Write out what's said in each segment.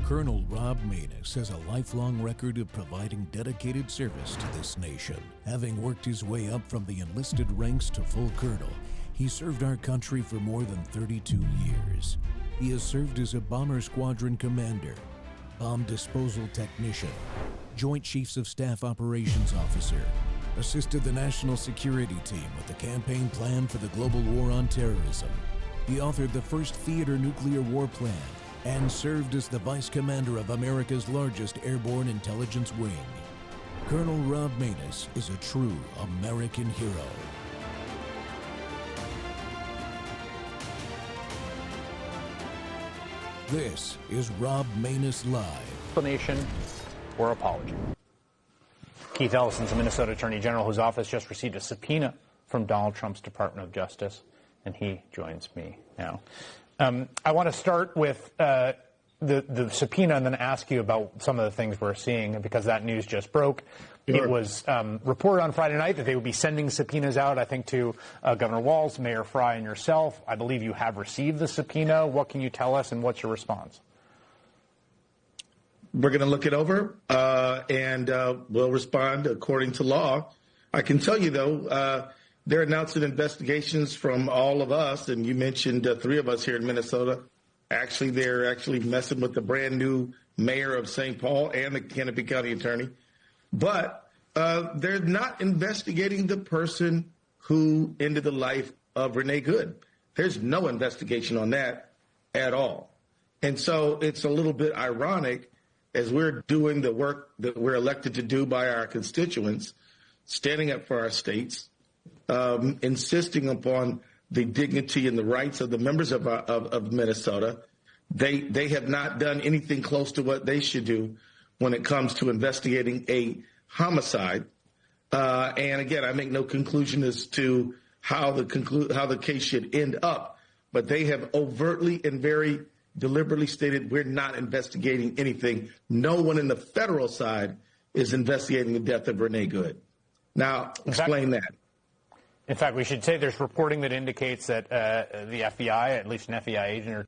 Colonel Rob Maness has a lifelong record of providing dedicated service to this nation. Having worked his way up from the enlisted ranks to full colonel, he served our country for more than 32 years. He has served as a bomber squadron commander, bomb disposal technician, Joint Chiefs of Staff Operations Officer, assisted the National Security Team with the campaign plan for the global war on terrorism. He authored the first theater nuclear war plan and served as the Vice Commander of America's largest airborne intelligence wing. Colonel Rob Maness is a true American hero. This is Rob Maness Live. Explanation or apology. Keith Ellison's the Minnesota Attorney General, whose office just received a subpoena from Donald Trump's Department of Justice, and he joins me now. I want to start with the subpoena and then ask you about some of the things we're seeing, because that news just broke. Sure. It was reported on Friday night that they would be sending subpoenas out, I think, to Governor Walz, Mayor Fry, and yourself. I believe you have received the subpoena. What can you tell us, and what's your response? We're going to look it over, and we'll respond according to law. I can tell you, though, they're announcing investigations from all of us, and you mentioned three of us here in Minnesota. Actually, they're actually messing with the brand new mayor of St. Paul and the Canopy County attorney. But they're not investigating the person who ended the life of Renee Good. There's no investigation on that at all. And so it's a little bit ironic, as we're doing the work that we're elected to do by our constituents, standing up for our states, insisting upon the dignity and the rights of the members of Minnesota. They have not done anything close to what they should do when it comes to investigating a homicide. And again, I make no conclusion as to how the case should end up, but they have overtly and very deliberately stated we're not investigating anything. No one in the federal side is investigating the death of Renee Good. Now, explain that. In fact, we should say there's reporting that indicates that the FBI, at least an FBI agent,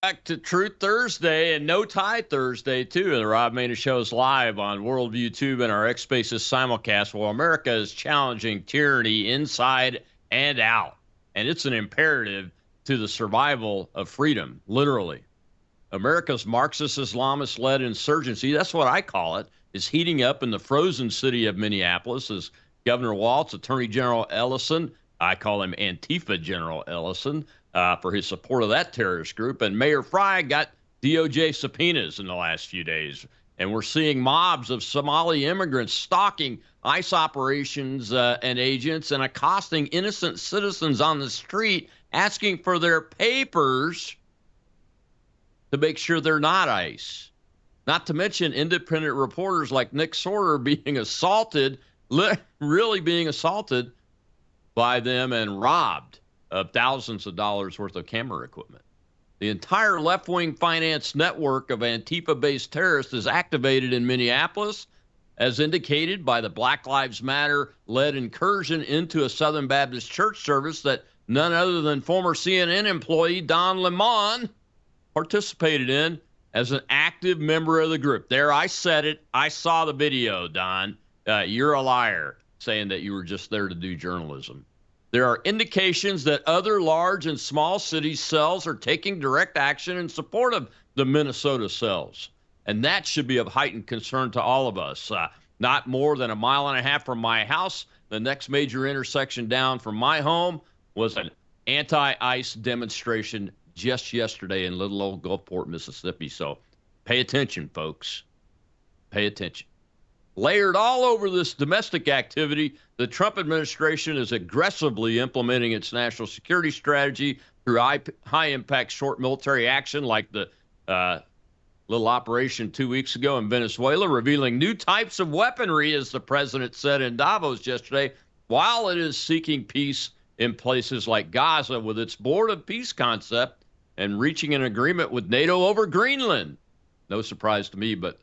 Back to Truth Thursday and No Tie Thursday, too. The Rob Maness Show is live on Worldview Tube and our X Spaces simulcast. Well, America is challenging tyranny inside and out, and it's an imperative to the survival of freedom, literally. America's Marxist Islamist-led insurgency, that's what I call it, is heating up in the frozen city of Minneapolis as Governor Walz, Attorney General Ellison, I call him Antifa General Ellison, for his support of that terrorist group, and Mayor Fry got DOJ subpoenas in the last few days. And we're seeing mobs of Somali immigrants stalking ICE operations and agents and accosting innocent citizens on the street, asking for their papers to make sure they're not ICE. Not to mention independent reporters like Nick Sorter being assaulted, really being assaulted by them and robbed of thousands of dollars worth of camera equipment. The entire left-wing finance network of Antifa-based terrorists is activated in Minneapolis, as indicated by the Black Lives Matter-led incursion into a Southern Baptist church service that none other than former CNN employee Don Lemon participated in as an active member of the group. There, I said it. I saw the video, Don. You're a liar, saying that you were just there to do journalism. There are indications that other large and small cities' cells are taking direct action in support of the Minnesota cells. And that should be of heightened concern to all of us. Not more than a mile and a half from my house, the next major intersection down from my home was an anti-ICE demonstration just yesterday in little old Gulfport, Mississippi. So pay attention, folks. Pay attention. Layered all over this domestic activity, the Trump administration is aggressively implementing its national security strategy through high-impact short military action like the little operation 2 weeks ago in Venezuela, revealing new types of weaponry, as the president said in Davos yesterday, while it is seeking peace in places like Gaza with its Board of Peace concept and reaching an agreement with NATO over Greenland. No surprise to me, but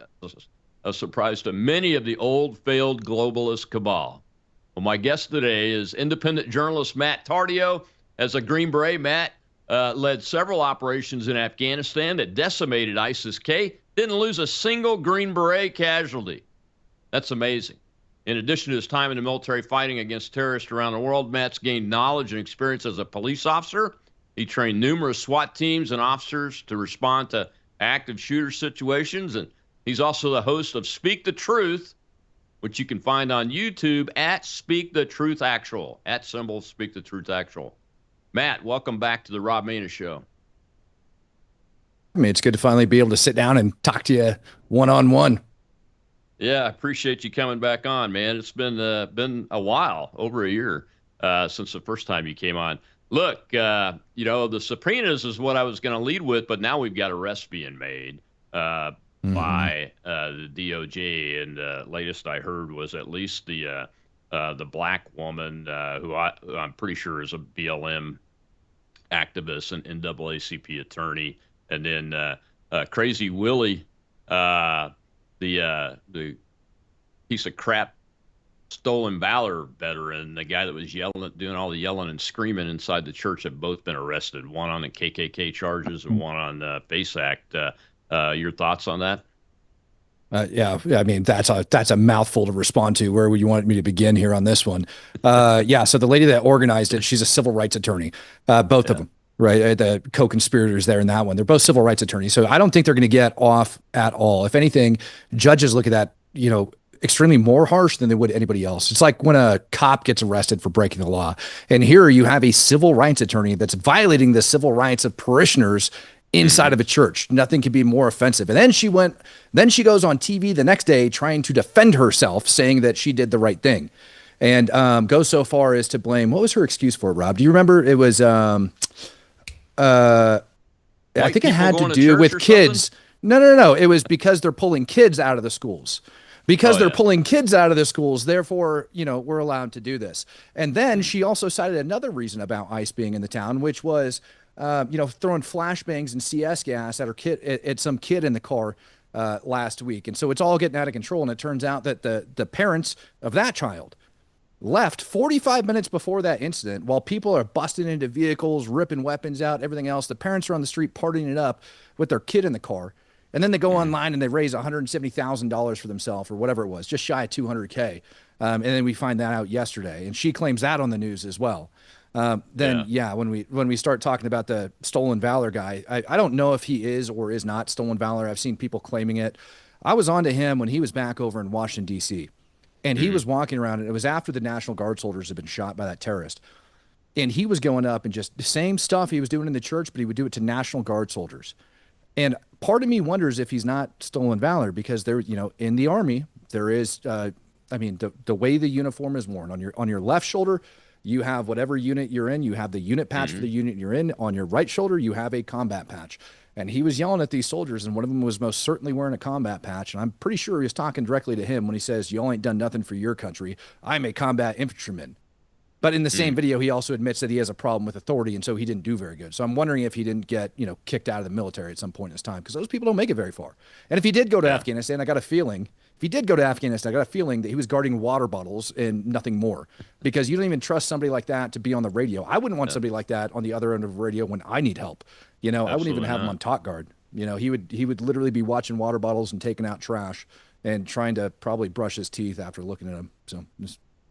a surprise to many of the old, failed globalist cabal. Well, my guest today is independent journalist Matt Tardio. As a Green Beret, Matt, led several operations in Afghanistan that decimated ISIS-K, didn't lose a single Green Beret casualty. That's amazing. In addition to his time in the military fighting against terrorists around the world, Matt's gained knowledge and experience as a police officer. He trained numerous SWAT teams and officers to respond to active shooter situations, and he's also the host of Speak the Truth, which you can find on YouTube at Speak the Truth Actual, at symbol Speak the Truth Actual. Matt, welcome back to the Rob Maness Show. I mean, it's good to finally be able to sit down and talk to you one-on-one. Yeah, I appreciate you coming back on, man. It's been a while, over a year, since the first time you came on. Look, the subpoenas is what I was going to lead with, but now we've got arrests being made by the DOJ, and the latest I heard was at least the black woman who I'm pretty sure is a BLM activist and NAACP attorney, and then Crazy Willie, the piece of crap stolen valor veteran, the guy that was doing all the yelling and screaming inside the church, have both been arrested. One on the KKK charges and one on the FACE Act. Your thoughts on that? Yeah, I mean, that's a mouthful to respond to. Where would you want me to begin here on this one? Yeah, so the lady that organized it, she's a civil rights attorney, both of them, right? The co-conspirators there in that one, they're both civil rights attorneys. So I don't think they're going to get off at all. If anything, judges look at that, extremely more harsh than they would anybody else. It's like when a cop gets arrested for breaking the law. And here you have a civil rights attorney that's violating the civil rights of parishioners inside of a church. Nothing could be more offensive. And then she goes on TV the next day trying to defend herself, saying that she did the right thing, and goes so far as to blame. What was her excuse for it, Rob? Do you remember? It was, I think it had to do with kids. No. It was because they're pulling kids out of the schools. Because they're pulling kids out of the schools, therefore, we're allowed to do this. And then she also cited another reason about ICE being in the town, which was, throwing flashbangs and CS gas at some kid in the car last week. And so it's all getting out of control. And it turns out that the parents of that child left 45 minutes before that incident while people are busting into vehicles, ripping weapons out, everything else. The parents are on the street partying it up with their kid in the car. And then they go online and they raise $170,000 for themselves or whatever it was, just shy of $200K. And then we find that out yesterday. And she claims that on the news as well. When we start talking about the stolen valor guy, I don't know if he is or is not stolen valor. I've seen people claiming it. I was on to him when he was back over in Washington, D.C. And he was walking around, and it was after the National Guard soldiers had been shot by that terrorist. And he was going up and just the same stuff he was doing in the church, but he would do it to National Guard soldiers. And part of me wonders if he's not stolen valor, because there, in the Army, there is, the way the uniform is worn on your left shoulder, you have whatever unit you're in. You have the unit patch for the unit you're in. On your right shoulder, you have a combat patch. And he was yelling at these soldiers, and one of them was most certainly wearing a combat patch. And I'm pretty sure he was talking directly to him when he says, "Y'all ain't done nothing for your country. I'm a combat infantryman." But in the same video, he also admits that he has a problem with authority, and so he didn't do very good. So I'm wondering if he didn't get, kicked out of the military at some point in his time, because those people don't make it very far. And if he did go to Afghanistan, I got a feeling that he was guarding water bottles and nothing more, because you don't even trust somebody like that to be on the radio. I wouldn't want somebody like that on the other end of the radio when I need help. I wouldn't even have him on talk guard. He would literally be watching water bottles and taking out trash and trying to probably brush his teeth after looking at them. So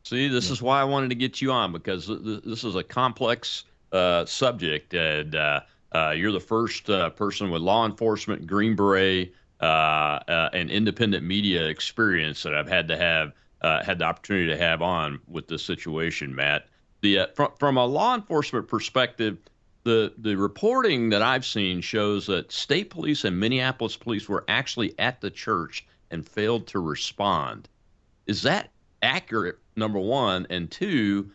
see, this is why I wanted to get you on, because this is a complex subject, and you're the first person with law enforcement, Green Beret, and independent media experience that I've had the opportunity to have on with this situation, Matt. From a law enforcement perspective, the reporting that I've seen shows that state police and Minneapolis police were actually at the church and failed to respond. Is that accurate, number one? And two,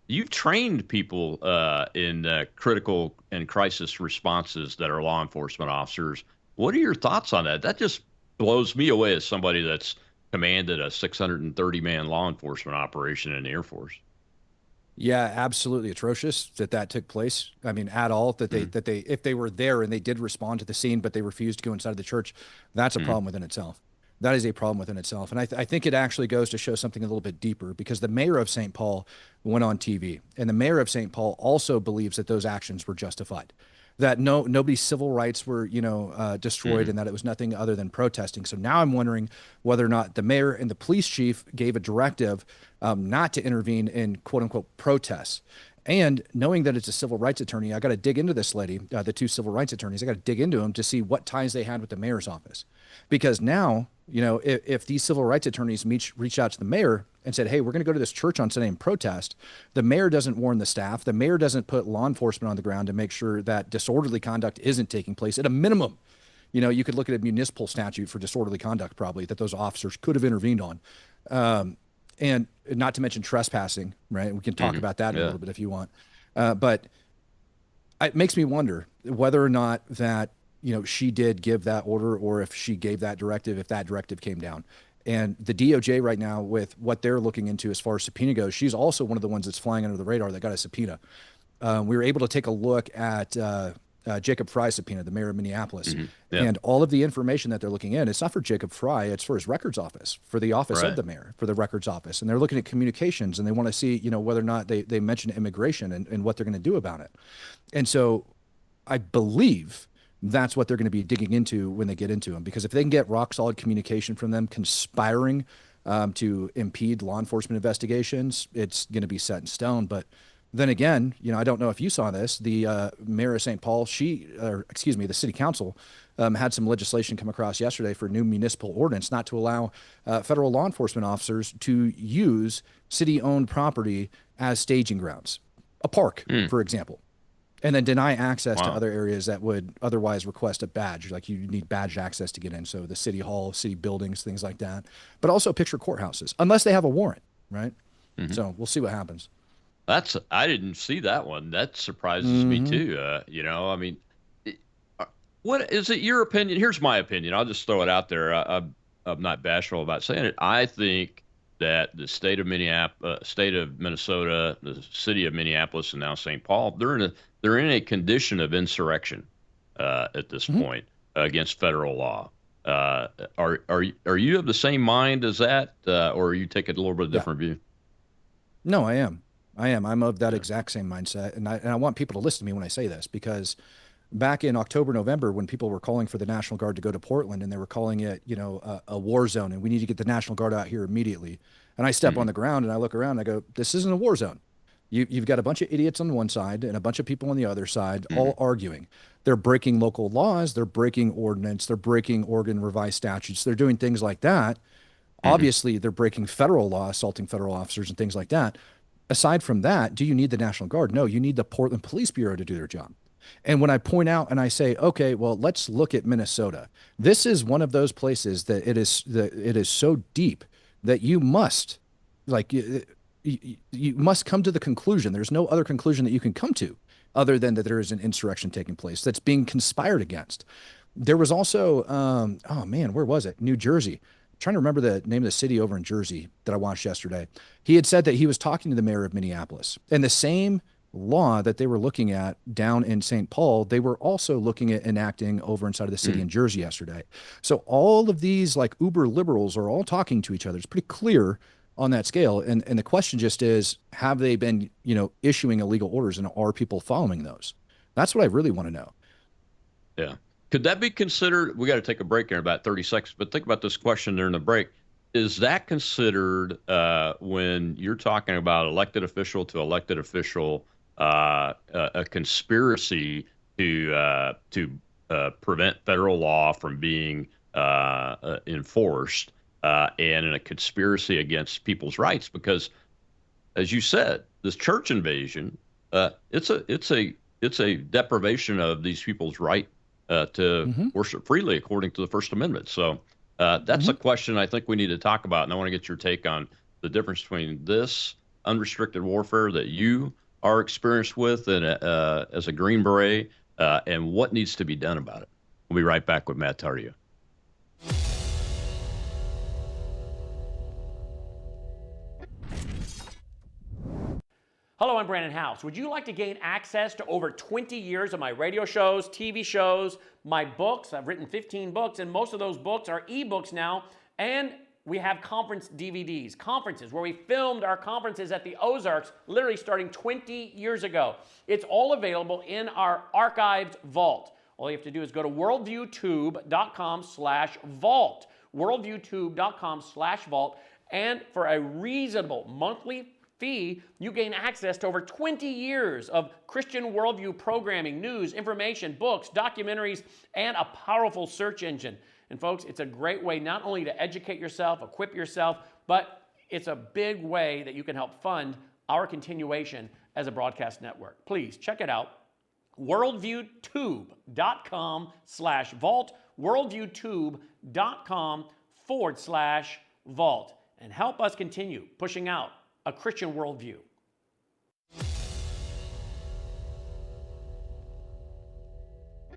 you've trained people in critical and crisis responses that are law enforcement officers. What are your thoughts on that? That just blows me away as somebody that's commanded a 630-man law enforcement operation in the Air Force. Yeah, absolutely atrocious that took place. I mean, at all, that they if they were there and they did respond to the scene, but they refused to go inside the church, that's a problem within itself. that is a problem within itself. And I think it actually goes to show something a little bit deeper, because the mayor of St. Paul went on TV, and the mayor of St. Paul also believes that those actions were justified, that nobody's civil rights were, destroyed, and that it was nothing other than protesting. So now I'm wondering whether or not the mayor and the police chief gave a directive not to intervene in quote unquote protests. And knowing that it's a civil rights attorney, I got to dig into this lady, the two civil rights attorneys. I got to dig into them to see what ties they had with the mayor's office. Because now, if these civil rights attorneys reach out to the mayor and said, hey, we're going to go to this church on Sunday and protest, the mayor doesn't warn the staff. The mayor doesn't put law enforcement on the ground to make sure that disorderly conduct isn't taking place. At a minimum, you could look at a municipal statute for disorderly conduct probably that those officers could have intervened on. And not to mention trespassing, right? We can talk about that in a little bit if you want. But it makes me wonder whether or not that, she did give that order, or if she gave that directive, if that directive came down. And the DOJ right now, with what they're looking into as far as subpoena goes, she's also one of the ones that's flying under the radar that got a subpoena. We were able to take a look at Jacob Fry's subpoena, the mayor of Minneapolis. And all of the information that they're looking in, it's not for Jacob Fry, it's for his records office, for the office of the mayor, for the records office. And they're looking at communications, and they want to see, whether or not they mention immigration and what they're going to do about it. And so I believe that's what they're going to be digging into when they get into them, because if they can get rock solid communication from them conspiring to impede law enforcement investigations, it's going to be set in stone. But then again, I don't know if you saw this, the mayor of St. Paul, the city council had some legislation come across yesterday for new municipal ordinance not to allow federal law enforcement officers to use city-owned property as staging grounds, a park, for example, and then deny access to other areas that would otherwise request a badge. Like, you need badged access to get in. So the city hall, city buildings, things like that, but also picture courthouses, unless they have a warrant, right? So we'll see what happens. I didn't see that one. That surprises me too. What is it, your opinion? Here's my opinion. I'll just throw it out there. I'm not bashful about saying it. I think that the state of Minnesota, the city of Minneapolis, and now St. Paul, they're in a condition of insurrection at this point against federal law. Are you of the same mind as that, or are you taking a little bit different view? No, I am. I'm of that exact same mindset. And I want people to listen to me when I say this, because back in October, November, when people were calling for the National Guard to go to Portland, and they were calling it, a war zone, and we need to get the National Guard out here immediately. And I step on the ground and I look around and I go, this isn't a war zone. You've got a bunch of idiots on one side and a bunch of people on the other side, all arguing. They're breaking local laws. They're breaking ordinance. They're breaking Oregon revised statutes. They're doing things like that. Obviously, they're breaking federal law, assaulting federal officers and things like that. Aside from that, do you need the National Guard? No, you need the Portland Police Bureau to do their job. And when I point out and I say, okay, well, let's look at Minnesota. This is one of those places that it is so deep that you must, you must come to the conclusion. There's no other conclusion that you can come to other than that there is an insurrection taking place that's being conspired against. There was also, where was it? New Jersey. Trying to remember the name of the city over in Jersey that I watched yesterday. He had said that he was talking to the mayor of Minneapolis, and the same law that they were looking at down in St. Paul, they were also looking at enacting over inside of the city in Jersey yesterday. So all of these uber liberals are all talking to each other. It's pretty clear on that scale. And the question just is, have they been, issuing illegal orders, and are people following those? That's what I really want to know. Yeah. Could that be considered? We got to take a break here in about 30 seconds, but think about this question during the break. Is that considered, when you're talking about elected official to elected official, a conspiracy to prevent federal law from being enforced, and in a conspiracy against people's rights? Because, as you said, this church invasion, it's a deprivation of these people's right to worship freely according to the First Amendment. So that's a question I think we need to talk about, and I want to get your take on the difference between this unrestricted warfare that you are experienced with and as a Green Beret, and what needs to be done about it. We'll be right back with Matt Tardio. Hello, I'm Brandon House. Would you like to gain access to over 20 years of my radio shows, TV shows, my books? I've written 15 books, and most of those books are ebooks now, And we have conference DVDs, conferences where we filmed our conferences at the Ozarks, literally starting 20 years ago. It's all available in our archived vault. All you have to do is go to worldviewtube.com/vault, worldviewtube.com/vault, and for a reasonable monthly fee, you gain access to over 20 years of Christian worldview programming, news, information, books, documentaries, and a powerful search engine. And folks, it's a great way not only to educate yourself, equip yourself, but it's a big way that you can help fund our continuation as a broadcast network. Please check it out. worldviewtube.com/vault, worldviewtube.com/vault, and help us continue pushing out a Christian worldview.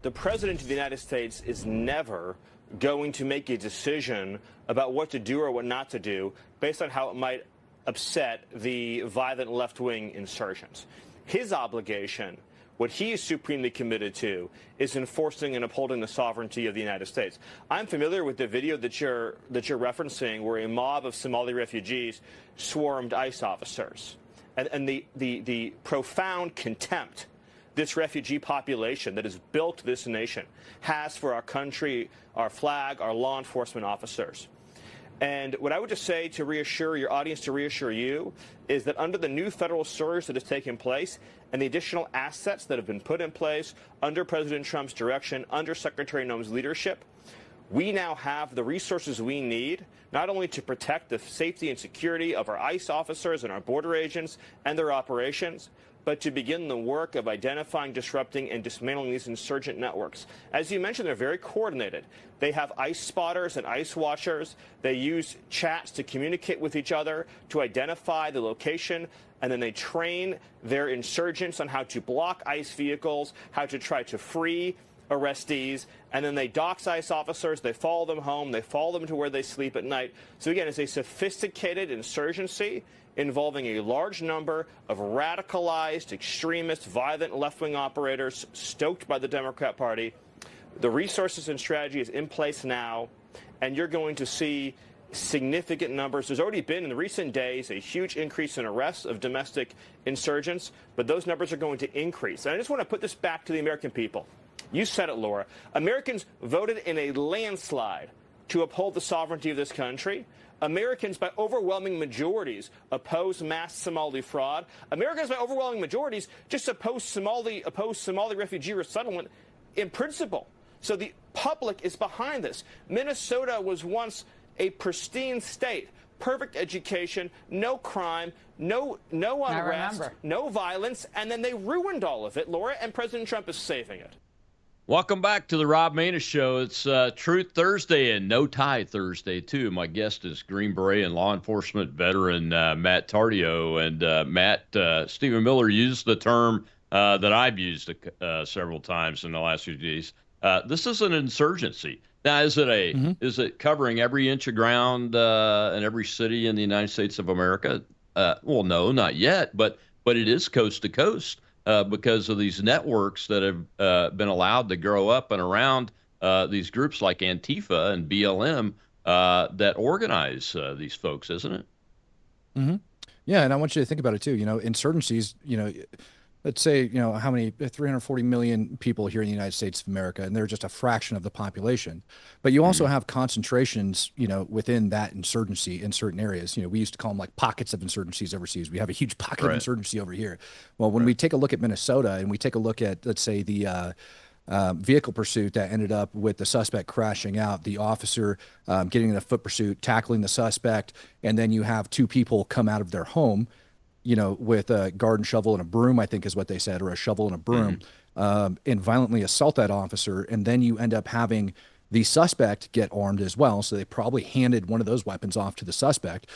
The President of the United States is never going to make a decision about what to do or what not to do based on how it might upset the violent left-wing insurgents. His obligation, what he is supremely committed to, is enforcing and upholding the sovereignty of the United States. I'm familiar with the video that you're referencing, where a mob of Somali refugees swarmed ICE officers, and the profound contempt this refugee population that has built this nation has for our country, our flag, our law enforcement officers. And what I would just say to reassure your audience, to reassure you, is that under the new federal surge that has taken place and the additional assets that have been put in place under President Trump's direction, under Secretary Noem's leadership, we now have the resources we need not only to protect the safety and security of our ICE officers and our border agents and their operations, but to begin the work of identifying, disrupting, and dismantling these insurgent networks. As you mentioned, they're very coordinated. They have ICE spotters and ICE watchers. They use chats to communicate with each other, to identify the location, and then they train their insurgents on how to block ICE vehicles, how to try to free arrestees, and then they dox ICE officers, they follow them home, they follow them to where they sleep at night. So again, it's a sophisticated insurgency involving a large number of radicalized, extremist, violent left-wing operators stoked by the Democrat Party. The resources and strategy is in place now, and you're going to see significant numbers. There's already been in the recent days a huge increase in arrests of domestic insurgents, but those numbers are going to increase. And I just want to put this back to the American people. You said it, Laura. Americans voted in a landslide to uphold the sovereignty of this country. Americans, by overwhelming majorities, oppose mass Somali fraud. Americans, by overwhelming majorities, just oppose Somali refugee resettlement in principle. So the public is behind this. Minnesota was once a pristine state, perfect education, no crime, no unrest, no violence, and then they ruined all of it, Laura, and President Trump is saving it. Welcome back to the Rob Maness Show. It's Truth Thursday and No Tie Thursday, too. My guest is Green Beret and law enforcement veteran Matt Tardio. And Matt, Stephen Miller used the term that I've used several times in the last few days. This is an insurgency. Now, is it covering every inch of ground in every city in the United States of America? Well, no, not yet, but it is coast to coast. Because of these networks that have been allowed to grow up and around these groups like Antifa and BLM that organize these folks, isn't it? Mm-hmm. Yeah, and I want you to think about it too. You know, insurgencies, let's say, how many, 340 million people here in the United States of America, and they're just a fraction of the population. But you also have concentrations, within that insurgency in certain areas. We used to call them like pockets of insurgencies overseas. We have a huge pocket of insurgency over here. Well, when we take a look at Minnesota and we take a look at, let's say, the vehicle pursuit that ended up with the suspect crashing out, the officer getting in a foot pursuit, tackling the suspect, and then you have two people come out of their home, with a garden shovel and a broom, I think is what they said, or a shovel and a broom, and violently assault that officer. And then you end up having the suspect get armed as well. So they probably handed one of those weapons off to the suspect,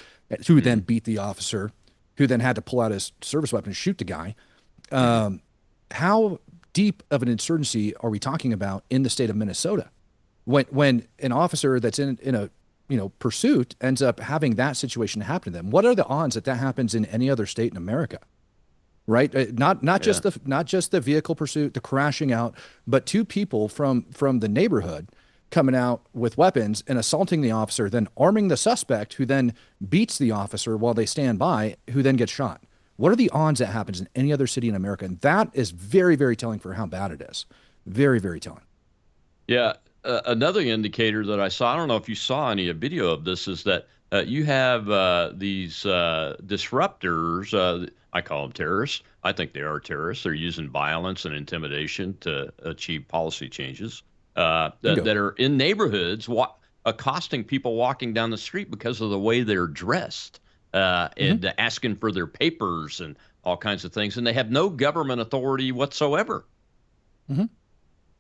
who then beat the officer, who then had to pull out his service weapon and shoot the guy. How deep of an insurgency are we talking about in the state of Minnesota? When an officer that's in a pursuit ends up having that situation happen to them, what are the odds that happens in any other state in America? Right? Not just the vehicle pursuit, the crashing out, but two people from the neighborhood coming out with weapons and assaulting the officer, then arming the suspect, who then beats the officer while they stand by, who then gets shot. What are the odds that happens in any other city in America? And that is very, very telling for how bad it is. Very, very telling. Yeah. Another indicator that I saw, I don't know if you saw any video of this, is that you have these disruptors. I call them terrorists. I think they are terrorists. They're using violence and intimidation to achieve policy changes that are in neighborhoods, accosting people walking down the street because of the way they're dressed and asking for their papers and all kinds of things. And they have no government authority whatsoever. Mm-hmm.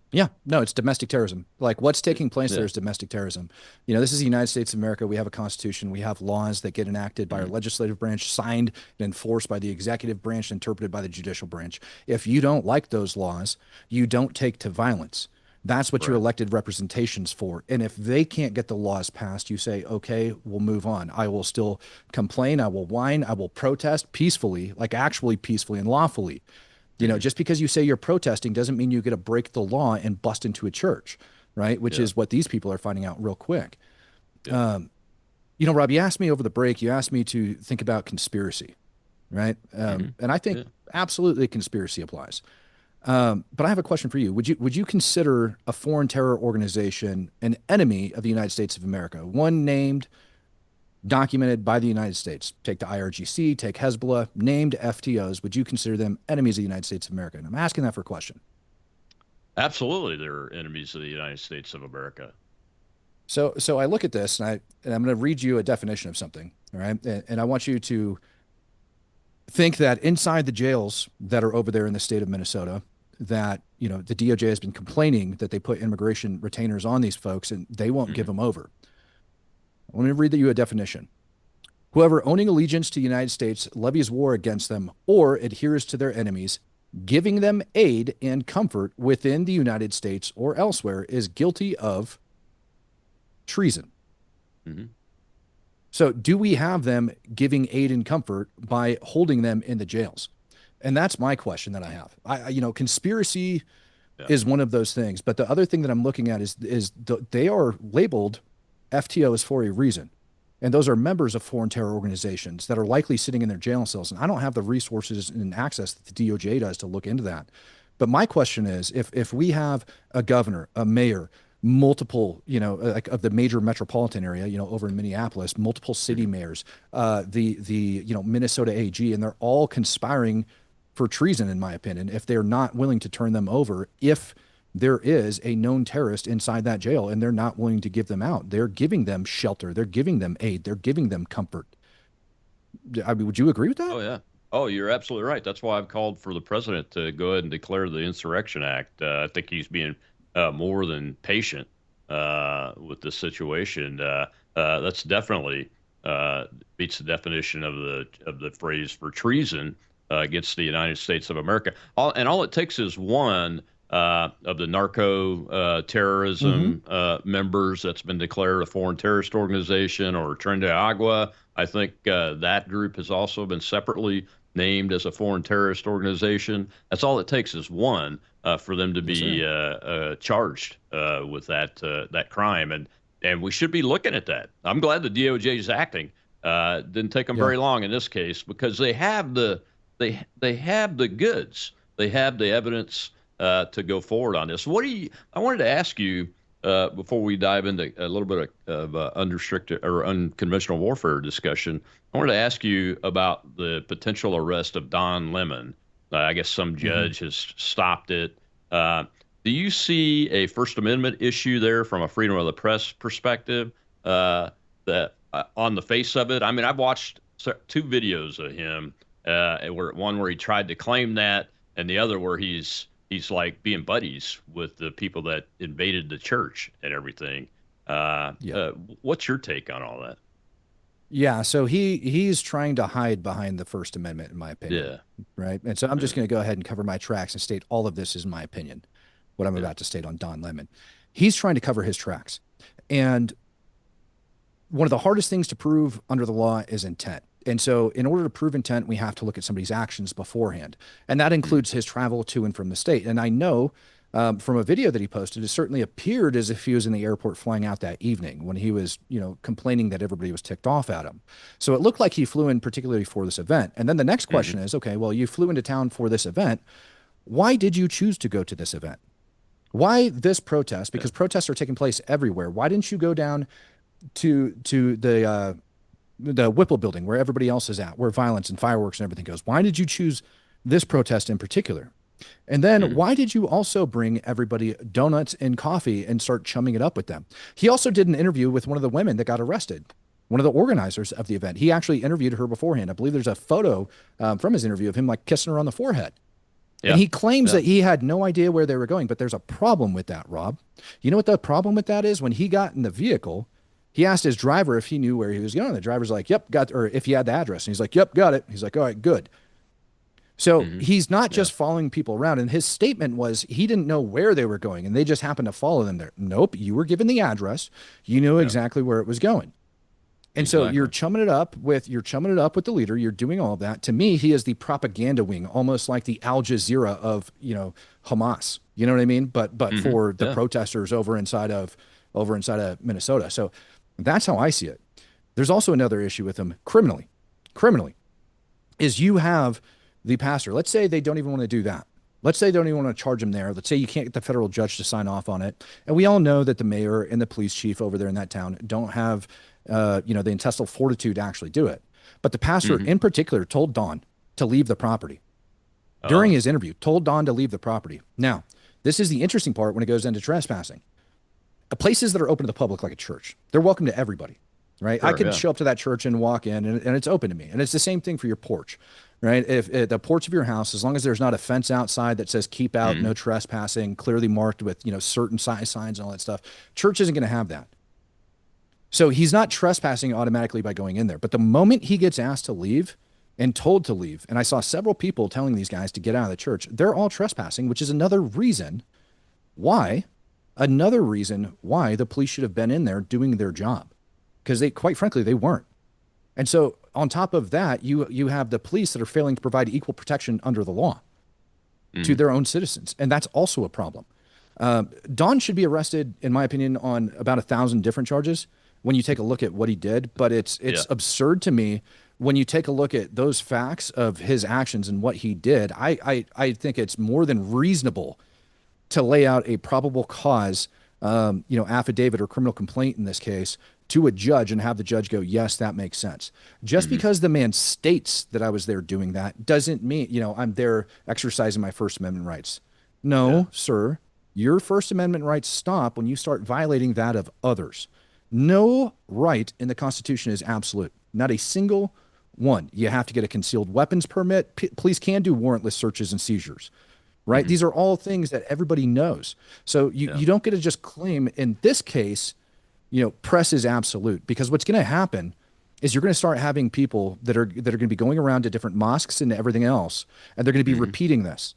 Yeah, no, it's domestic terrorism. Like, what's taking place there is domestic terrorism. You know, this is the United States of America. We have a constitution. We have laws that get enacted by our legislative branch, signed and enforced by the executive branch, interpreted by the judicial branch. If you don't like those laws, you don't take to violence. That's what your elected representation's for. And if they can't get the laws passed, you say, okay, we'll move on. I will still complain. I will whine. I will protest peacefully, like actually peacefully and lawfully. You know, just because you say you're protesting doesn't mean you get to break the law and bust into a church, right? Which is what these people are finding out real quick. You know, Rob, you asked me over the break, you asked me to think about conspiracy, right? And I think absolutely conspiracy applies. But I have a question for you. Would you consider a foreign terror organization an enemy of the United States of America? One named, documented by the United States. Take the IRGC, take Hezbollah, named FTOs. Would you consider them enemies of the United States of America? And I'm asking that for a question. Absolutely, they're enemies of the United States of America. So I look at this, and I'm going to read you a definition of something, all right? And I want you to think that inside the jails that are over there in the state of Minnesota, that, you know, the DOJ has been complaining that they put immigration retainers on these folks and they won't give them over. Let me read you a definition. Whoever owning allegiance to the United States levies war against them or adheres to their enemies, giving them aid and comfort within the United States or elsewhere, is guilty of treason. So do we have them giving aid and comfort by holding them in the jails? And that's my question that I have. You know, conspiracy is one of those things. But the other thing that I'm looking at is they are labeled FTOs for a reason. And those are members of foreign terror organizations that are likely sitting in their jail cells. And I don't have the resources and access that the DOJ does to look into that. But my question is, if we have a governor, a mayor, multiple, you know, like of the major metropolitan area, you know, over in Minneapolis, multiple city mayors, the you know, Minnesota AG, and they're all conspiring for treason, in my opinion, if they're not willing to turn them over, if there is a known terrorist inside that jail and they're not willing to give them out. They're giving them shelter. They're giving them aid. They're giving them comfort. I mean, would you agree with that? Oh, yeah. Oh, you're absolutely right. That's why I've called for the president to go ahead and declare the Insurrection Act. I think he's being more than patient with this situation. That's definitely beats the definition of the phrase for treason against the United States of America. All it takes is one of the narco terrorism members that's been declared a foreign terrorist organization, or Tren de Agua. I think that group has also been separately named as a foreign terrorist organization. That's all it takes is one for them to be charged with that crime, and we should be looking at that. I'm glad the DOJ is acting. Didn't take them very long in this case, because they have the goods, they have the evidence to go forward on this. I wanted to ask you before we dive into a little bit of unrestricted or unconventional warfare discussion. I wanted to ask you about the potential arrest of Don Lemon. I guess some judge has stopped it. Do you see a First Amendment issue there from a freedom of the press perspective? That on the face of it, I mean, I've watched two videos of him. One where he tried to claim that, and the other where he's like being buddies with the people that invaded the church and everything. What's your take on all that? Yeah, so he's trying to hide behind the First Amendment, in my opinion. Right. And so I'm just going to go ahead and cover my tracks and state all of this is my opinion, what I'm about to state on Don Lemon. He's trying to cover his tracks. And one of the hardest things to prove under the law is intent. And so in order to prove intent, we have to look at somebody's actions beforehand. And that includes his travel to and from the state. And I know from a video that he posted, it certainly appeared as if he was in the airport flying out that evening when he was, complaining that everybody was ticked off at him. So it looked like he flew in particularly for this event. And then the next question is, okay, well, you flew into town for this event. Why did you choose to go to this event? Why this protest? Because protests are taking place everywhere. Why didn't you go down to the Whipple building where everybody else is at, where violence and fireworks and everything goes? Why did you choose this protest in particular? And then why did you also bring everybody donuts and coffee and start chumming it up with them? He also did an interview with one of the women that got arrested, one of the organizers of the event. He actually interviewed her beforehand. I believe there's a photo from his interview of him like kissing her on the forehead. Yeah. And he claims that he had no idea where they were going, but there's a problem with that, Rob. You know what the problem with that is? When he got in the vehicle, he asked his driver if he knew where he was going. The driver's like, yep, got, or if he had the address. And he's like, yep, got it. He's like, all right, good. So he's not just following people around. And his statement was he didn't know where they were going and they just happened to follow them there. Nope. You were given the address. You knew exactly where it was going. And so you're chumming it up with the leader. You're doing all of that. To me, he is the propaganda wing, almost like the Al Jazeera of, Hamas. You know what I mean? But for the protesters over inside of Minnesota. So that's how I see it. There's also another issue with him criminally is you have the pastor. Let's say they don't even want to do that. Let's say they don't even want to charge him there. Let's say you can't get the federal judge to sign off on it. And we all know that the mayor and the police chief over there in that town don't have, the intestinal fortitude to actually do it. But the pastor in particular told Don to leave the property. During his interview, told Don to leave the property. Now, this is the interesting part when it goes into trespassing. Places that are open to the public, like a church, they're welcome to everybody, right? Sure, I could show up to that church and walk in and it's open to me. And it's the same thing for your porch. Right. If the porch of your house, as long as there's not a fence outside that says keep out, no trespassing, clearly marked with, certain size signs and all that stuff, church isn't going to have that. So he's not trespassing automatically by going in there. But the moment he gets asked to leave and told to leave, and I saw several people telling these guys to get out of the church, they're all trespassing, which is another reason why the police should have been in there doing their job, because quite frankly, they weren't. And so on top of that, you have the police that are failing to provide equal protection under the law to their own citizens. And that's also a problem. Don should be arrested, in my opinion, on about 1,000 different charges when you take a look at what he did. But it's absurd to me when you take a look at those facts of his actions and what he did. I think it's more than reasonable to lay out a probable cause, affidavit or criminal complaint in this case to a judge and have the judge go, yes, that makes sense. Just because the man states that I was there doing that doesn't mean, I'm there exercising my First Amendment rights. No, sir, your First Amendment rights stop when you start violating that of others. No right in the Constitution is absolute. Not a single one. You have to get a concealed weapons permit. Police can do warrantless searches and seizures, right? These are all things that everybody knows. So you don't get to just claim in this case, press is absolute, because what's going to happen is you're going to start having people that are going to be going around to different mosques and everything else, and they're going to be repeating this.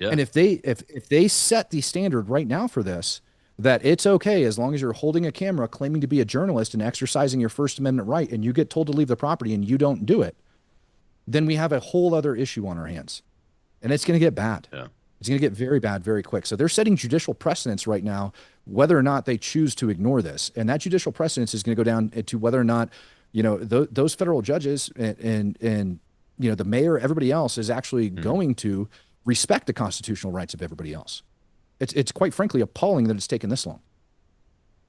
Yeah. And if they set the standard right now for this, that it's okay as long as you're holding a camera, claiming to be a journalist and exercising your First Amendment right, and you get told to leave the property and you don't do it, then we have a whole other issue on our hands, and it's going to get bad. Yeah. It's going to get very bad very quick. So they're setting judicial precedents right now, whether or not they choose to ignore this. And that judicial precedence is going to go down to whether or not, those federal judges and the mayor, everybody else is actually going to respect the constitutional rights of everybody else. It's quite frankly appalling that it's taken this long.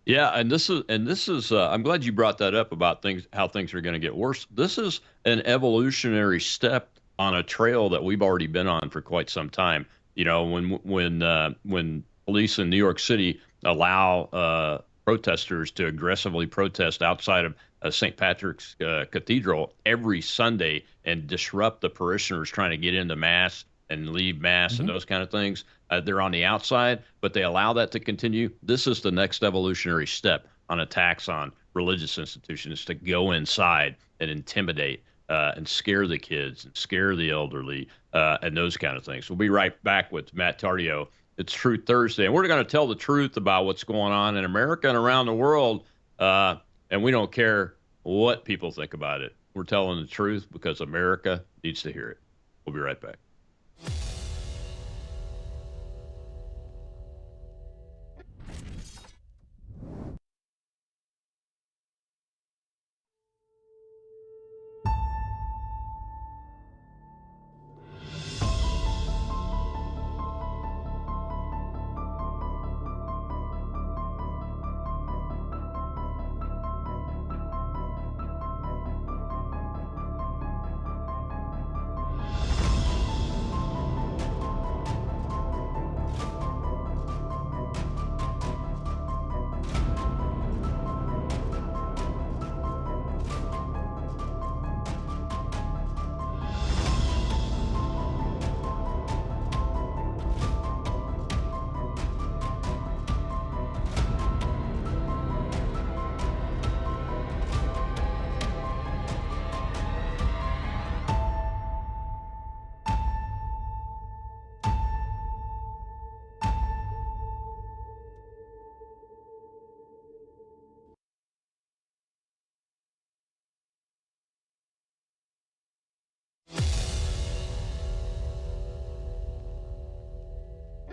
Yeah, and this is I'm glad you brought that up about how things are going to get worse. This is an evolutionary step on a trail that we've already been on for quite some time. When police in New York City allow protesters to aggressively protest outside of St. Patrick's Cathedral every Sunday and disrupt the parishioners trying to get into Mass and leave Mass and those kind of things, they're on the outside, but they allow that to continue. This is the next evolutionary step on attacks on religious institutions, to go inside and intimidate and scare the kids and scare the elderly and those kind of things. We'll be right back with Matt Tardio. It's Truth Thursday, and we're going to tell the truth about what's going on in America and around the world, and we don't care what people think about it. We're telling the truth because America needs to hear it. We'll be right back.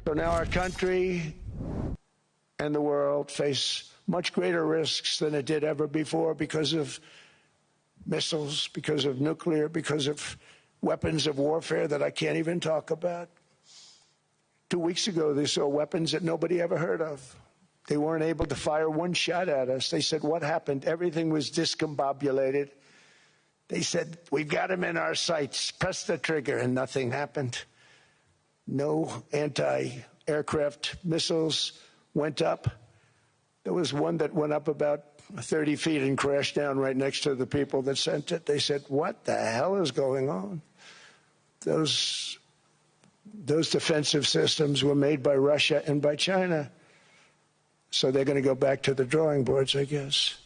So now our country and the world face much greater risks than it did ever before because of missiles, because of nuclear, because of weapons of warfare that I can't even talk about. 2 weeks ago, they saw weapons that nobody ever heard of. They weren't able to fire one shot at us. They said, what happened? Everything was discombobulated. They said, we've got them in our sights. Press the trigger, and nothing happened. No anti-aircraft missiles went up. There was one that went up about 30 feet and crashed down right next to the people that sent it. They said, what the hell is going on? Those defensive systems were made by Russia and by China. So they're going to go back to the drawing boards, I guess.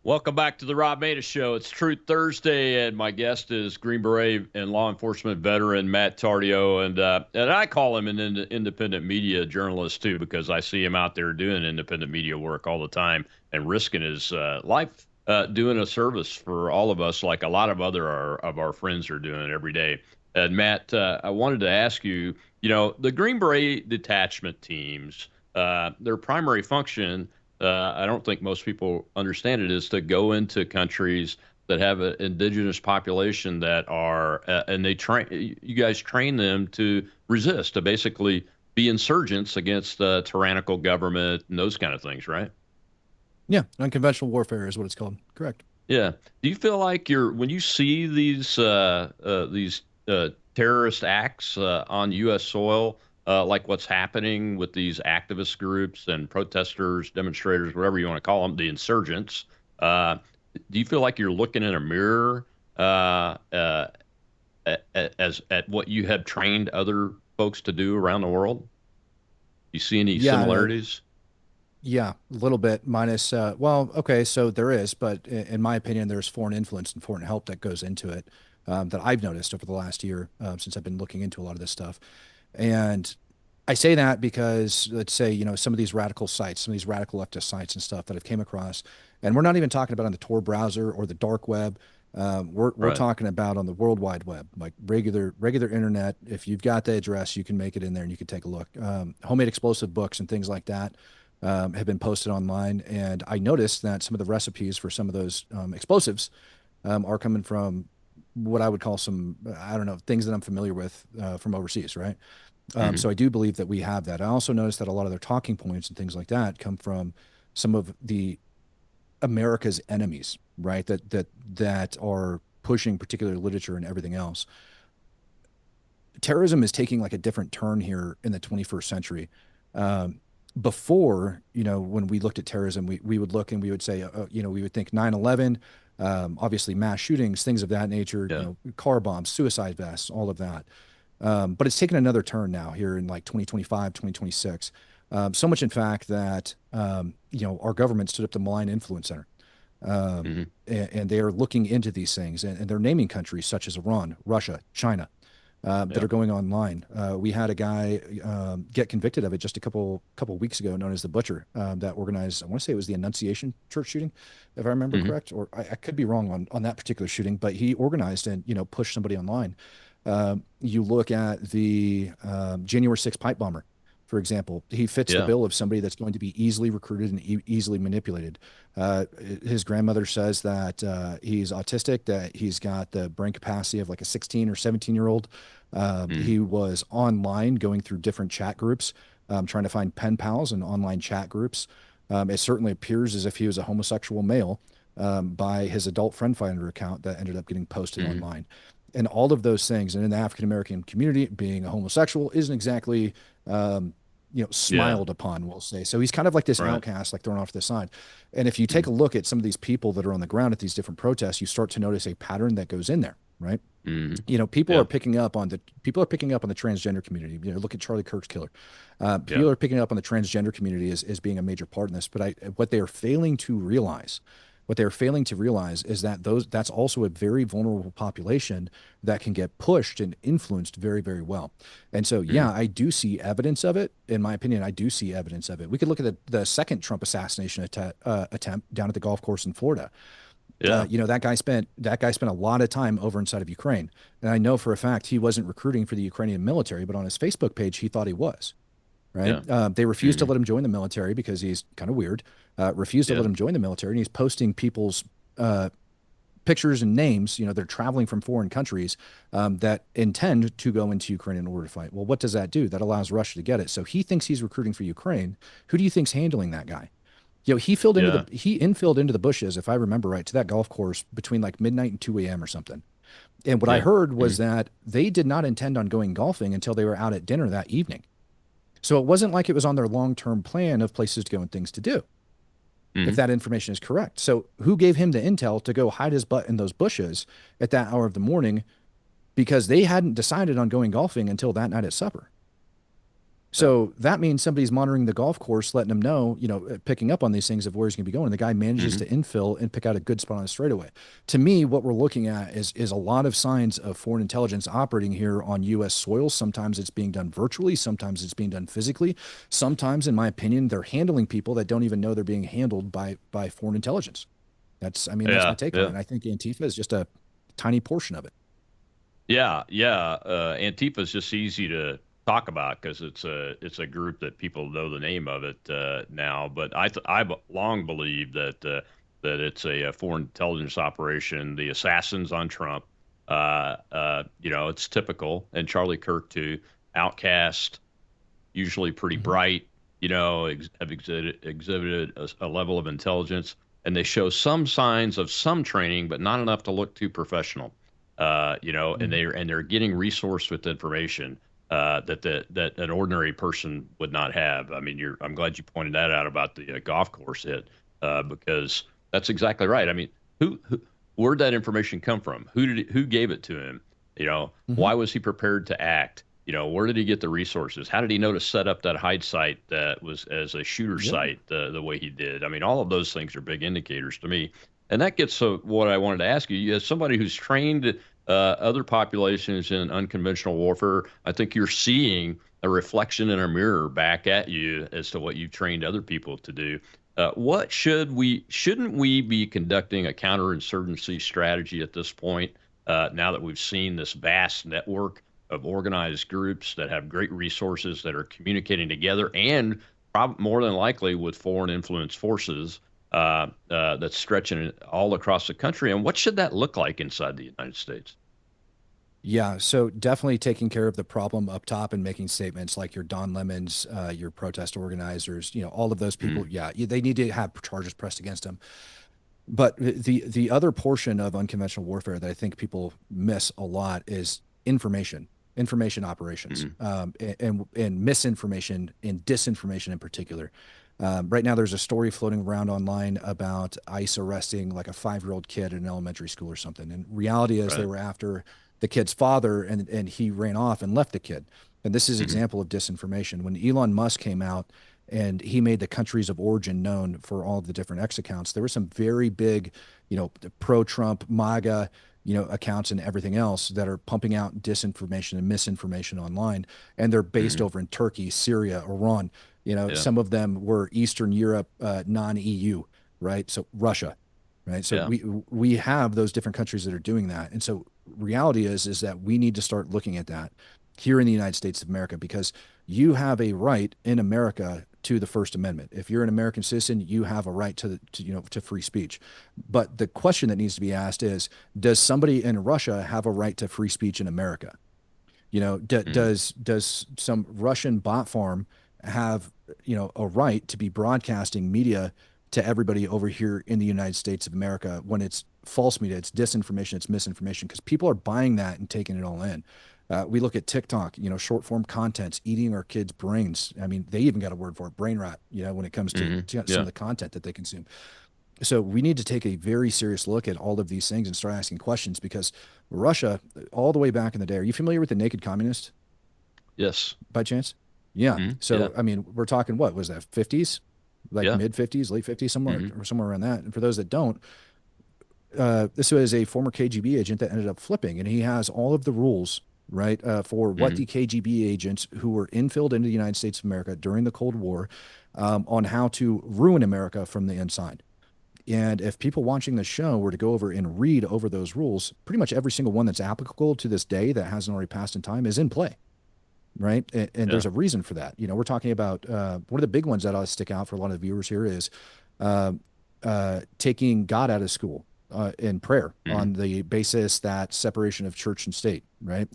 Welcome back to the Rob Maness Show. It's Truth Thursday, and my guest is Green Beret and law enforcement veteran Matt Tardio, and I call him an independent media journalist too, because I see him out there doing independent media work all the time and risking his life doing a service for all of us, like a lot of our friends are doing every day. And Matt, I wanted to ask you, the Green Beret detachment teams, their primary function, I don't think most people understand it, is to go into countries that have an indigenous population that are, and you guys train them to resist, to basically be insurgents against the tyrannical government and those kind of things, right? Yeah, unconventional warfare is what it's called. Correct. Yeah. Do you feel like when you see these terrorist acts on U.S. soil, like what's happening with these activist groups and protesters, demonstrators, whatever you want to call them, the insurgents, do you feel like you're looking in a mirror at what you have trained other folks to do around the world? You see any similarities? Yeah, a little bit, minus, okay, so there is, but in my opinion, there's foreign influence and foreign help that goes into it, that I've noticed over the last year, since I've been looking into a lot of this stuff. And I say that because, let's say, some of these radical sites, some of these radical leftist sites and stuff that I've came across, and we're not even talking about on the Tor browser or the dark web. We're talking about on the World Wide Web, like regular internet. If you've got the address, you can make it in there and you can take a look. Homemade explosive books and things like that have been posted online. And I noticed that some of the recipes for some of those explosives are coming from what I would call some, I don't know, things that I'm familiar with from overseas, right? So I do believe that we have that. I also noticed that a lot of their talking points and things like that come from some of the America's enemies, right? That are pushing particular literature and everything else. Terrorism is taking like a different turn here in the 21st century. Before, when we looked at terrorism, we would look and we would say, we would think 9/11, obviously mass shootings, things of that nature, car bombs, suicide vests, all of that. But it's taken another turn now here in like 2025, 2026. So much, in fact, that, our government stood up the Malign Influence Center. And they are looking into these things, and they're naming countries such as Iran, Russia, China, that are going online. We had a guy get convicted of it just a couple weeks ago, known as the Butcher, that organized, I want to say it was the Annunciation Church shooting, if I remember correct, or I could be wrong on that particular shooting, but he organized and, pushed somebody online. You look at the January 6th pipe bomber, for example. He fits the bill of somebody that's going to be easily recruited and easily manipulated. His grandmother says that he's autistic, that he's got the brain capacity of like a 16 or 17-year-old. He was online going through different chat groups, trying to find pen pals and online chat groups. It certainly appears as if he was a homosexual male by his adult friend finder account that ended up getting posted online. And all of those things, and in the African-American community, being a homosexual isn't exactly, smiled upon, we'll say. So he's kind of like this outcast, like thrown off to the side. And if you take a look at some of these people that are on the ground at these different protests, you start to notice a pattern that goes in there, right? People are picking up on the transgender community. Look at Charlie Kirk's killer. People are picking up on the transgender community as being a major part in this. But what they are failing to realize is that that's also a very vulnerable population that can get pushed and influenced very, very well. And so, I do see evidence of it. In my opinion, I do see evidence of it. We could look at the second Trump assassination attempt down at the golf course in Florida. Yeah. That guy spent a lot of time over inside of Ukraine. And I know for a fact he wasn't recruiting for the Ukrainian military, but on his Facebook page, he thought he was. Right. Yeah. They refused to let him join the military because he's kind of weird. Refused to let him join the military. And he's posting people's pictures and names. They're traveling from foreign countries that intend to go into Ukraine in order to fight. Well, what does that do? That allows Russia to get it. So he thinks he's recruiting for Ukraine. Who do you think's handling that guy? He infilled into the bushes, if I remember right, to that golf course between like midnight and 2 a.m. or something. And what I heard was that they did not intend on going golfing until they were out at dinner that evening. So it wasn't like it was on their long-term plan of places to go and things to do, if that information is correct. So who gave him the intel to go hide his butt in those bushes at that hour of the morning? Because they hadn't decided on going golfing until that night at supper. So that means somebody's monitoring the golf course, letting them know, picking up on these things of where he's going to be going. The guy manages to infill and pick out a good spot on the straightaway. To me, what we're looking at is a lot of signs of foreign intelligence operating here on U.S. soil. Sometimes it's being done virtually. Sometimes it's being done physically. Sometimes, in my opinion, they're handling people that don't even know they're being handled by foreign intelligence. That's my take on it. And I think Antifa is just a tiny portion of it. Yeah. Antifa is just easy to talk about because it's a group that people know the name of it now. But I've long believed that it's a foreign intelligence operation. The assassins on Trump, it's typical, and Charlie Kirk too. Outcast, usually pretty bright. Have exhibited a level of intelligence, and they show some signs of some training, but not enough to look too professional. And they're getting resourced with information that an ordinary person would not have. I mean, I'm glad you pointed that out about the golf course hit, because that's exactly right. I mean, where'd that information come from? Who gave it to him? Why was he prepared to act? Where did he get the resources? How did he know to set up that hide site that was as a shooter site the way he did? I mean, all of those things are big indicators to me. And that gets to what I wanted to ask you. As somebody who's trained other populations in unconventional warfare, I think you're seeing a reflection in a mirror back at you as to what you've trained other people to do. Shouldn't we be conducting a counterinsurgency strategy at this point, now that we've seen this vast network of organized groups that have great resources that are communicating together and more than likely with foreign influence forces that's stretching all across the country? And what should that look like inside the United States? Yeah, so definitely taking care of the problem up top and making statements like your Don Lemons, your protest organizers, all of those people. Yeah, they need to have charges pressed against them. But the other portion of unconventional warfare that I think people miss a lot is information operations, and misinformation and disinformation in particular. Right now, there's a story floating around online about ICE arresting like a 5-year-old kid in an elementary school or something. And reality is they were after the kid's father, and he ran off and left the kid. And this is an example of disinformation. When Elon Musk came out and he made the countries of origin known for all of the different X accounts, there were some very big, pro-Trump, MAGA, accounts and everything else that are pumping out disinformation and misinformation online. And they're based over in Turkey, Syria, Iran. Some of them were Eastern Europe, non-EU, right? So Russia, right? So we have those different countries that are doing that. And so reality is that we need to start looking at that here in the United States of America, because you have a right in America to the First Amendment. If you're an American citizen, you have a right to free speech. But the question that needs to be asked is, does somebody in Russia have a right to free speech in America? Does some Russian bot farm have a right to be broadcasting media to everybody over here in the United States of America when it's false media, it's disinformation, it's misinformation, because people are buying that and taking it all in. We look at TikTok, short form contents eating our kids' brains. I mean, they even got a word for it, brain rot, when it comes to some of the content that they consume. So we need to take a very serious look at all of these things and start asking questions, because Russia, all the way back in the day, are you familiar with the Naked Communist? Yes. By chance? Yeah. I mean, we're talking, what was that, 50s? Like mid 50s, late 50s, somewhere around that. And for those that don't, this was a former KGB agent that ended up flipping, and he has all of the rules, right, for what the KGB agents who were infilled into the United States of America during the Cold War, on how to ruin America from the inside. And if people watching the show were to go over and read over those rules, pretty much every single one that's applicable to this day that hasn't already passed in time is in play, right? And there's a reason for that. We're talking about one of the big ones that ought to stick out for a lot of the viewers here is taking God out of school in prayer on the basis that separation of church and state, right?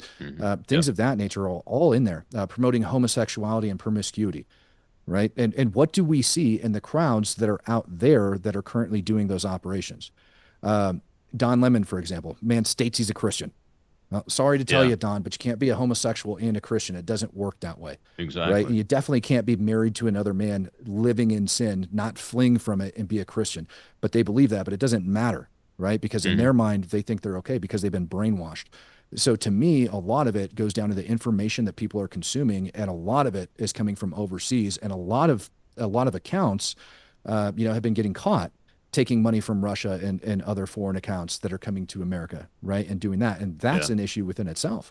Things of that nature are all in there. Promoting homosexuality and promiscuity, right? And what do we see in the crowds that are out there that are currently doing those operations? Don Lemon, for example, man states he's a Christian. Well, sorry to tell you, Don, but you can't be a homosexual and a Christian. It doesn't work that way. Exactly. Right? And you definitely can't be married to another man living in sin, not fling from it and be a Christian. But they believe that, but it doesn't matter, right? Because in their mind, they think they're okay because they've been brainwashed. So to me, a lot of it goes down to the information that people are consuming, and a lot of it is coming from overseas. And a lot of accounts, have been getting caught taking money from Russia and other foreign accounts that are coming to America, right? And doing that. And that's an issue within itself.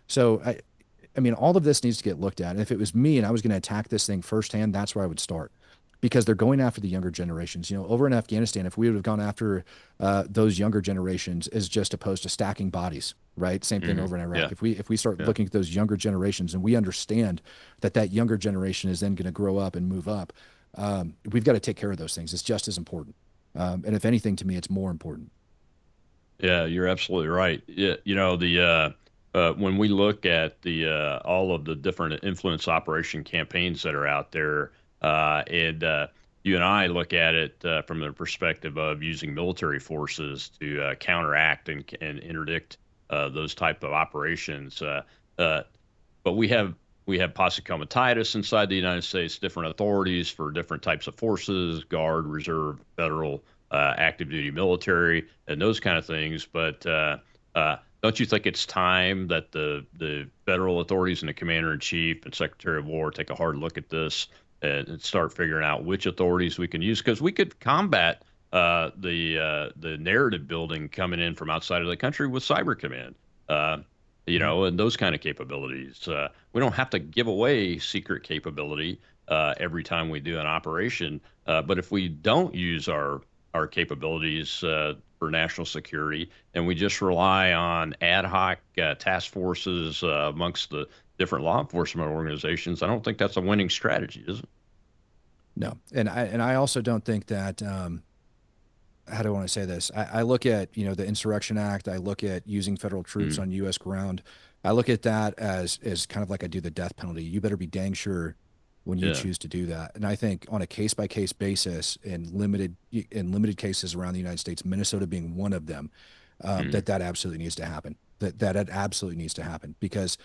So, I mean, all of this needs to get looked at. And if it was me and I was going to attack this thing firsthand, that's where I would start. Because they're going after the younger generations. Over in Afghanistan, if we would have gone after those younger generations as just opposed to stacking bodies, right? Same thing over in Iraq. If we start looking at those younger generations and we understand that younger generation is then going to grow up and move up, we've got to take care of those things. It's just as important. And if anything, to me, it's more important. Yeah, you're absolutely right. Yeah, when we look at the all of the different influence operation campaigns that are out there, and you and I look at it from the perspective of using military forces to counteract and interdict those type of operations. But we have posse comitatus inside the United States, different authorities for different types of forces, Guard, Reserve, Federal, active duty military, and those kind of things. But don't you think it's time that the federal authorities and the Commander-in-Chief and Secretary of War take a hard look at this and start figuring out which authorities we can use? Because we could combat the narrative building coming in from outside of the country with Cyber Command. And those kind of capabilities. We don't have to give away secret capability every time we do an operation. But if we don't use our capabilities for national security and we just rely on ad hoc task forces amongst the different law enforcement organizations, I don't think that's a winning strategy, is it? No. And I also don't think that how do I want to say this? I look at, the Insurrection Act. I look at using federal troops on U.S. ground. I look at that as kind of like I do the death penalty. You better be dang sure when you choose to do that. And I think on a case-by-case basis in limited cases around the United States, Minnesota being one of them, that absolutely needs to happen. That it absolutely needs to happen, because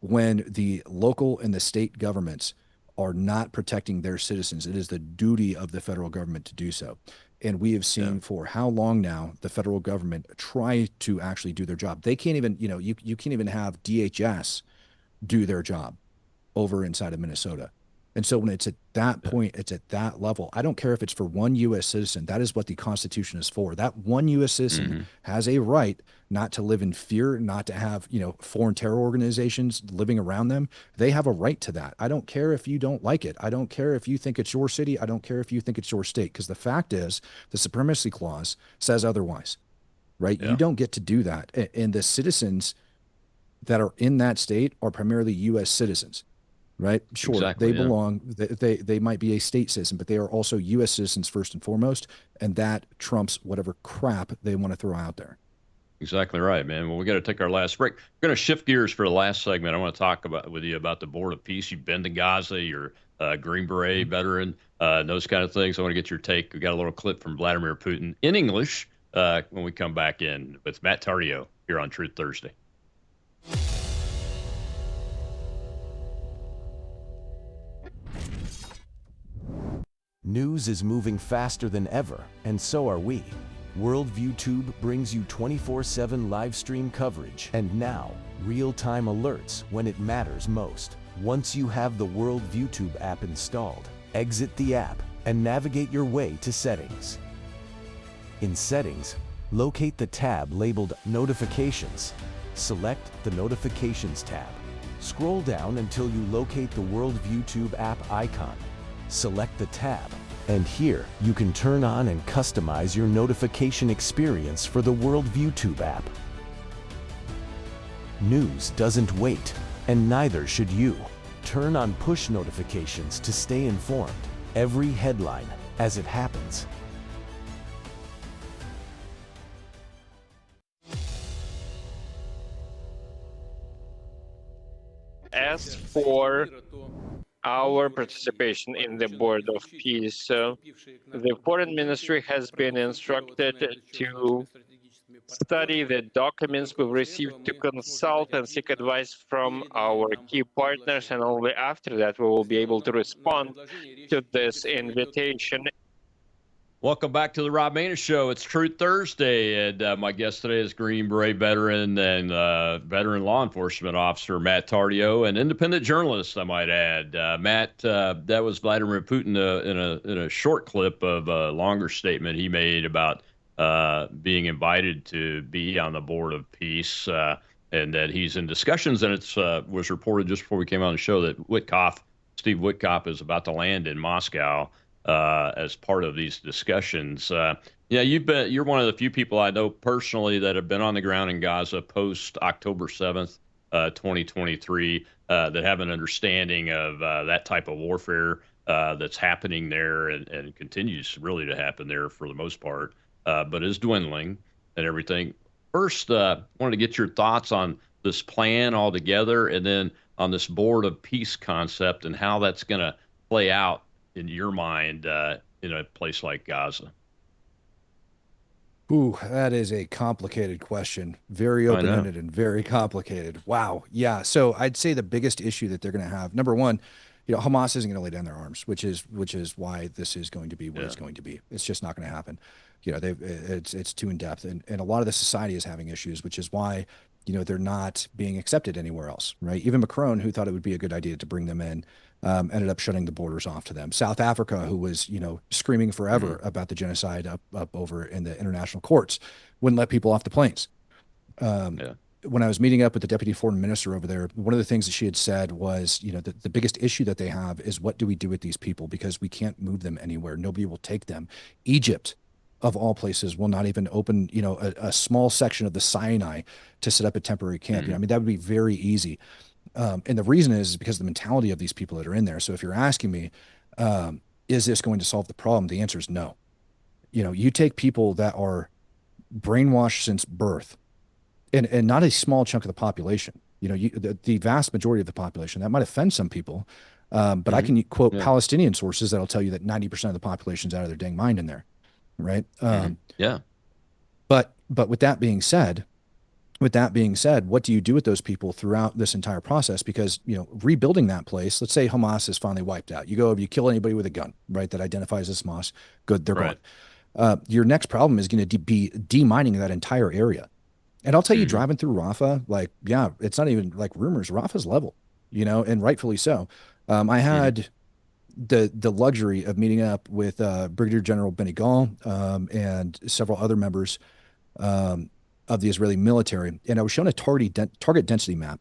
when the local and the state governments are not protecting their citizens, it is the duty of the federal government to do so. And we have seen for how long now the federal government try to actually do their job. They can't even, you can't even have DHS do their job over inside of Minnesota. And so when it's at that point, it's at that level. I don't care if it's for one U.S. citizen. That is what the Constitution is for. That one U.S. citizen has a right not to live in fear, not to have, foreign terror organizations living around them. They have a right to that. I don't care if you don't like it. I don't care if you think it's your city. I don't care if you think it's your state, because the fact is the Supremacy Clause says otherwise, right? You don't get to do that. And the citizens that are in that state are primarily U.S. citizens. Right. Sure. Exactly, they belong. They might be a state citizen, but they are also U.S. citizens first and foremost. And that trumps whatever crap they want to throw out there. Exactly right, man. Well, we got to take our last break. We're going to shift gears for the last segment. I want to talk with you about the Board of Peace. You've been to Gaza. You're a Green Beret veteran, those kind of things. I want to get your take. We got a little clip from Vladimir Putin in English when we come back in with Matt Tardio here on Truth Thursday. News is moving faster than ever, and so are we. Worldview Tube brings you 24/7 live stream coverage, and now, real-time alerts when it matters most. Once you have the Worldview Tube app installed, exit the app and navigate your way to Settings. In Settings, locate the tab labeled Notifications. Select the Notifications tab. Scroll down until you locate the Worldview Tube app icon. Select the tab And here, you can turn on and customize your notification experience for the Worldview Tube app. News doesn't wait, and neither should you. Turn on push notifications to stay informed. Every headline as it happens. As for our participation in the Board of Peace, the Foreign Ministry has been instructed to study the documents we've received, to consult and seek advice from our key partners, and only after that we will be able to respond to this invitation. Welcome back to the Rob Maness Show. It's Truth Thursday, and my guest today is Green Beret veteran and veteran law enforcement officer Matt Tardio, an independent journalist, I might add. Matt, that was Vladimir Putin in a short clip of a longer statement he made about being invited to be on the Board of Peace, and that he's in discussions. And it was reported just before we came on the show that Steve Witkoff, is about to land in Moscow as part of these discussions. You're one of the few people I know personally that have been on the ground in Gaza post October 7th, 2023, that have an understanding of that type of warfare that's happening there and continues really to happen there for the most part, but is dwindling and everything. First, wanted to get your thoughts on this plan altogether, and then on this Board of Peace concept and how that's going to play out in your mind in a place like Gaza. Ooh, that is a complicated question. Very open-ended and very complicated. Wow. Yeah. So I'd say the biggest issue that they're going to have, number one, Hamas isn't going to lay down their arms, which is why this is going to be what it's going to be. It's just not going to happen. It's too in depth, and a lot of the society is having issues, which is why they're not being accepted anywhere else, right? Even Macron, who thought it would be a good idea to bring them in, ended up shutting the borders off to them. South Africa, who was screaming forever about the genocide up over in the international courts, wouldn't let people off the planes. When I was meeting up with the deputy foreign minister over there, one of the things that she had said was, the biggest issue that they have is, what do we do with these people? Because we can't move them anywhere. Nobody will take them. Egypt, of all places, will not even open, a small section of the Sinai to set up a temporary camp. I mean, that would be very easy. And the reason is because of the mentality of these people that are in there. So if you're asking me, is this going to solve the problem? The answer is no. You take people that are brainwashed since birth, and not a small chunk of the population, the vast majority of the population. That might offend some people, but I can quote Palestinian sources that'll tell you that 90% of the population's out of their dang mind in there. Right. But with that being said, what do you do with those people throughout this entire process? Because, rebuilding that place, let's say Hamas is finally wiped out. You go over, you kill anybody with a gun, right, that identifies as Hamas. Good, they're gone. Your next problem is going to be demining that entire area. And I'll tell you, driving through Rafah, it's not even like rumors. Rafah's level, and rightfully so. I had the luxury of meeting up with Brigadier General Benny Gall and several other members of the Israeli military, and I was shown a target density map,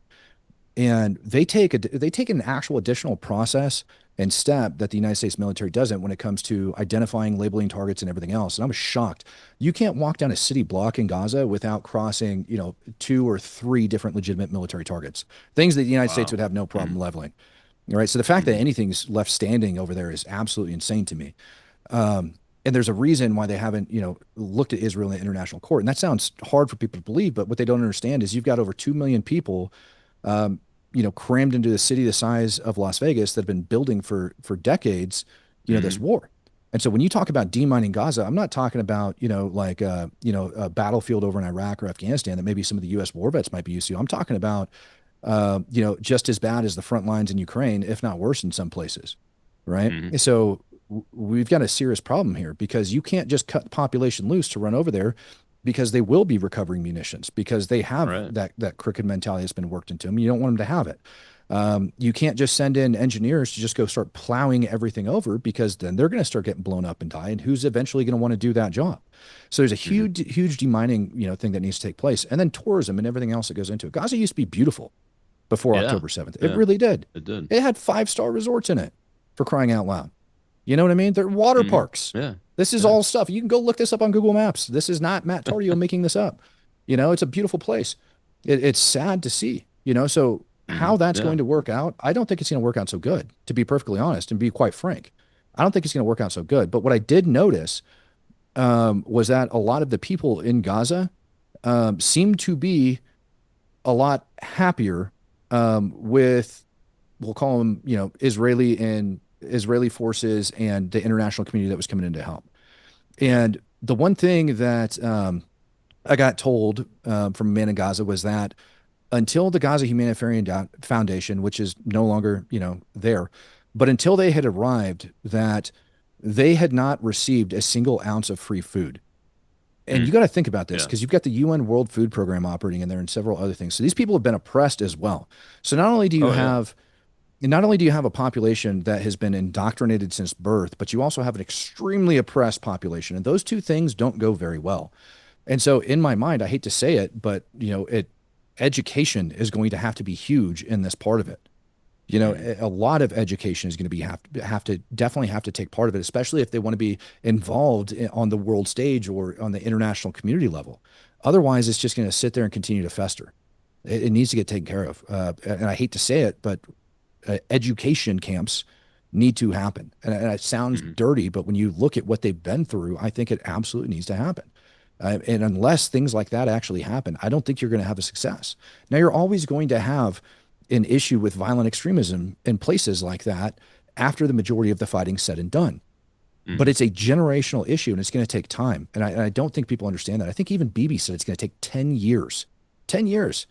and they take an actual additional process and step that the United States military doesn't when it comes to identifying, labeling targets, and everything else. And I was shocked. You can't walk down a city block in Gaza without crossing 2 or 3 different legitimate military targets, things that the United States would have no problem leveling. All right. So the fact that anything's left standing over there is absolutely insane to me. And there's a reason why they haven't, looked at Israel in the international court. And that sounds hard for people to believe, but what they don't understand is you've got over 2 million people, crammed into a city the size of Las Vegas that have been building for decades, this war. And so when you talk about demining Gaza, I'm not talking about, a battlefield over in Iraq or Afghanistan that maybe some of the U.S. war vets might be used to. I'm talking about just as bad as the front lines in Ukraine, if not worse in some places, right? So we've got a serious problem here, because you can't just cut the population loose to run over there, because they will be recovering munitions, because they have that crooked mentality that's been worked into them. You don't want them to have it. You can't just send in engineers to just go start plowing everything over, because then they're going to start getting blown up and die. And who's eventually going to want to do that job? So there's a huge demining, thing that needs to take place. And then tourism and everything else that goes into it. Gaza used to be beautiful before October 7th. It really did. It did. It had 5-star resorts in it, for crying out loud. You know what I mean? They're water parks. Yeah. This is all stuff. You can go look this up on Google Maps. This is not Matt Tardio making this up. It's a beautiful place. It's sad to see, so how that's going to work out, I don't think it's going to work out so good, to be perfectly honest and be quite frank. I don't think it's going to work out so good. But what I did notice was that a lot of the people in Gaza seem to be a lot happier with, we'll call them, Israeli forces and the international community that was coming in to help. And the one thing that I got told from a man in Gaza was that until the Gaza Humanitarian Foundation, which is no longer, there, but until they had arrived, that they had not received a single ounce of free food. And you got to think about this, because you've got the UN World Food Program operating in there and several other things. So these people have been oppressed as well. So not only do you have a population that has been indoctrinated since birth, but you also have an extremely oppressed population. And those two things don't go very well. And so in my mind, I hate to say it, but education is going to have to be huge in this part of it. A lot of education is going to be definitely have to take part of it, especially if they want to be involved on the world stage or on the international community level. Otherwise, it's just going to sit there and continue to fester. It needs to get taken care of. And I hate to say it, but education camps need to happen. And it sounds dirty, but when you look at what they've been through, I think it absolutely needs to happen. And unless things like that actually happen, I don't think you're going to have a success. Now, you're always going to have an issue with violent extremism in places like that after the majority of the fighting's said and done. But it's a generational issue, and it's going to take time. And I don't think people understand that. I think even Bibi said it's going to take 10 years. 10 years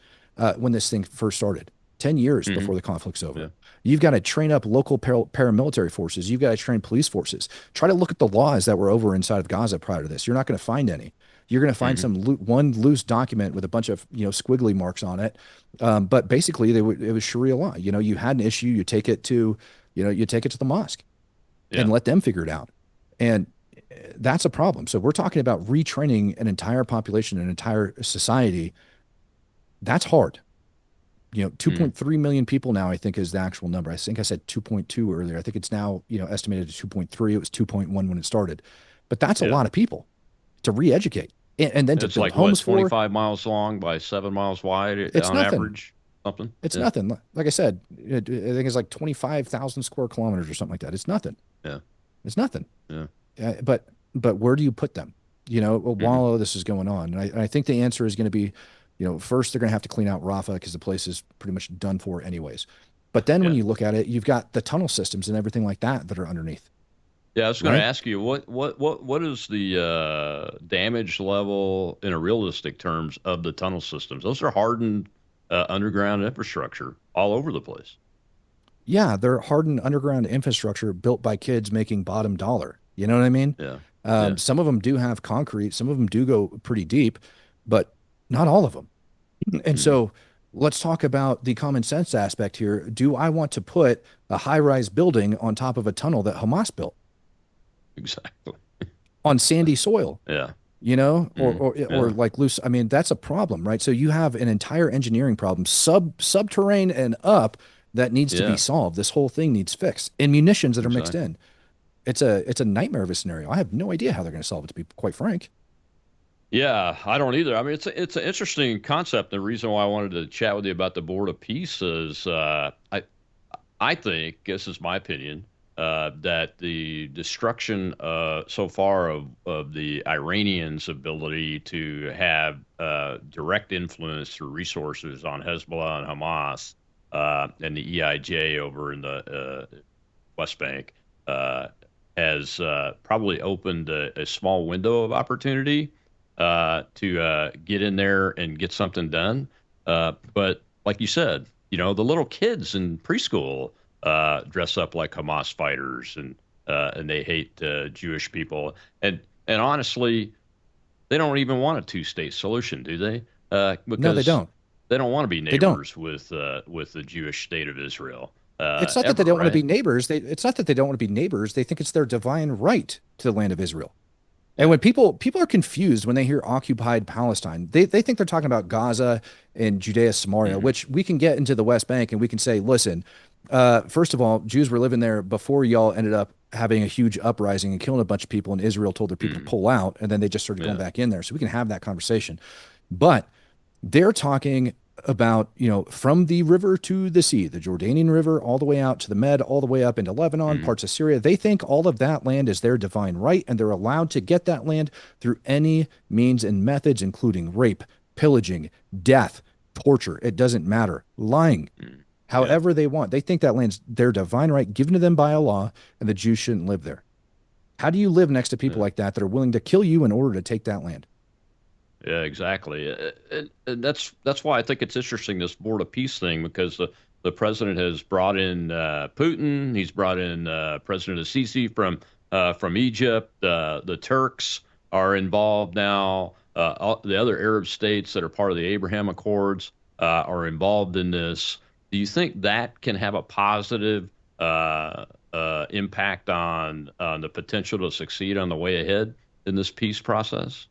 when this thing first started. 10 years before the conflict's over. Yeah. You've got to train up local paramilitary forces. You've got to train police forces. Try to look at the laws that were over inside of Gaza prior to this. You're not going to find any. You're going to find one loose document with a bunch of squiggly marks on it, but basically it was Sharia law. You had an issue, you take it to the mosque, and let them figure it out, and that's a problem. So we're talking about retraining an entire population, an entire society. That's hard. 2.3 million people now, I think, is the actual number. I think I said 2.2 earlier. I think it's now estimated at 2.3. It was 2.1 when it started, but that's a lot of people to re-educate. And then to build homes for 25 miles long by 7 miles wide on average, something. It's nothing. Like I said, I think it's like 25,000 square kilometers or something like that. It's nothing. Yeah, it's nothing. Yeah. But where do you put them? While all this is going on, and I think the answer is going to be, first they're going to have to clean out Rafah because the place is pretty much done for anyways. But then when you look at it, you've got the tunnel systems and everything like that are underneath. Yeah, I was going to ask you what is the damage level in a realistic terms of the tunnel systems? Those are hardened underground infrastructure all over the place. Yeah, they're hardened underground infrastructure built by kids making bottom dollar. You know what I mean? Yeah. Some of them do have concrete. Some of them do go pretty deep, but not all of them. And so let's talk about the common sense aspect here. Do I want to put a high-rise building on top of a tunnel that Hamas built? Exactly. On sandy soil. Yeah. Or like loose. I mean, that's a problem, right? So you have an entire engineering problem, subterranean and up, that needs to be solved. This whole thing needs fixed. And munitions that are mixed in. It's a nightmare of a scenario. I have no idea how they're going to solve it, to be quite frank. Yeah, I don't either. I mean, it's an interesting concept. The reason why I wanted to chat with you about the Board of Peace is I think, this is my opinion, that the destruction so far of the Iranians' ability to have direct influence through resources on Hezbollah and Hamas and the EIJ over in the West Bank has probably opened a small window of opportunity to get in there and get something done. But like you said, the little kids in preschool dress up like Hamas fighters and they hate Jewish people. And honestly, they don't even want a two-state solution, do they? Because no, they don't. They don't want to be neighbors with the Jewish state of Israel. It's not that they don't want to be neighbors. It's not that they don't want to be neighbors. They think it's their divine right to the land of Israel. And when people are confused when they hear occupied Palestine, they think they're talking about Gaza and Judea Samaria, which we can get into the West Bank and we can say, listen, first of all, Jews were living there before y'all ended up having a huge uprising and killing a bunch of people, and Israel told their people to pull out, and then they just started going back in there. So we can have that conversation. But they're talking about, from the river to the sea, the Jordanian River, all the way out to the Med, all the way up into Lebanon, parts of Syria. They think all of that land is their divine right, and they're allowed to get that land through any means and methods, including rape, pillaging, death, torture. It doesn't matter. Lying. However they want. They think that land's their divine right given to them by a law, and the Jews shouldn't live there. How do you live next to people like that are willing to kill you in order to take that land? Yeah, exactly. And that's why I think it's interesting, this board of peace thing, because the president has brought in Putin. He's brought in President Sisi from Egypt. The Turks are involved now. The other Arab states that are part of the Abraham Accords are involved in this. Do you think that can have a positive impact on the potential to succeed on the way ahead in this peace process?